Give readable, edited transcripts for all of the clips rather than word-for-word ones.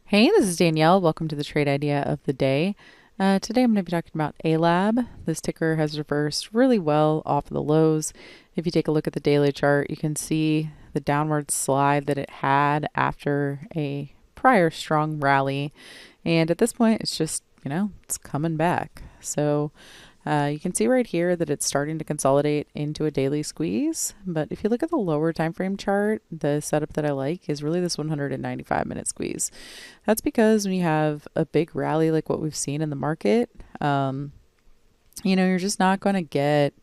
Hey, this is Danielle. Welcome to the trade idea of the day. Today I'm going to be talking about ALAB. This ticker has reversed really well off of the lows. If you take a look at the daily chart, you can see the downward slide that it had after a prior strong rally. And at this point, it's just, it's coming back. So you can see right here that it's starting to consolidate into a daily squeeze. But if you look at the lower time frame chart, the setup that I like is really this 195-minute squeeze. That's because when you have a big rally like what we've seen in the market, you're just not going to get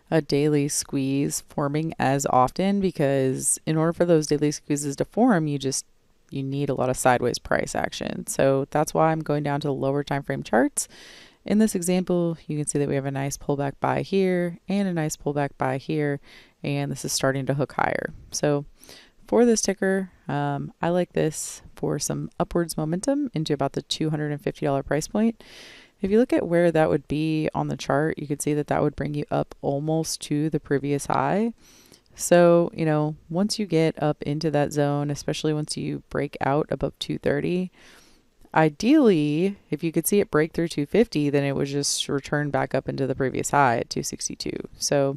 a daily squeeze forming as often, because in order for those daily squeezes to form, you need a lot of sideways price action. So that's why I'm going down to the lower time frame charts. In this example, you can see that we have a nice pullback buy here and a nice pullback buy here, and this is starting to hook higher. So for this ticker, I like this for some upwards momentum into about the $250 price point. If you look at where that would be on the chart, you could see that that would bring you up almost to the previous high. So, once you get up into that zone, especially once you break out above 230, ideally, if you could see it break through 250, then it would just return back up into the previous high at 262. So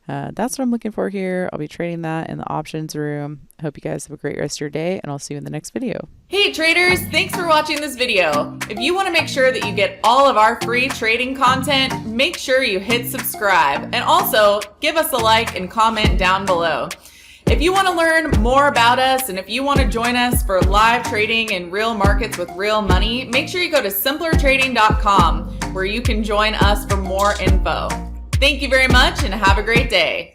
that's what I'm looking for here. I'll be trading that in the options room. I hope you guys have a great rest of your day, and I'll see you in the next video. Hey traders, thanks for watching this video. If you want to make sure that you get all of our free trading content, make sure you hit subscribe, and also give us a like and comment down below. If you want to learn more about us, and if you want to join us for live trading in real markets with real money, make sure you go to simplertrading.com, where you can join us for more info. Thank you very much and have a great day.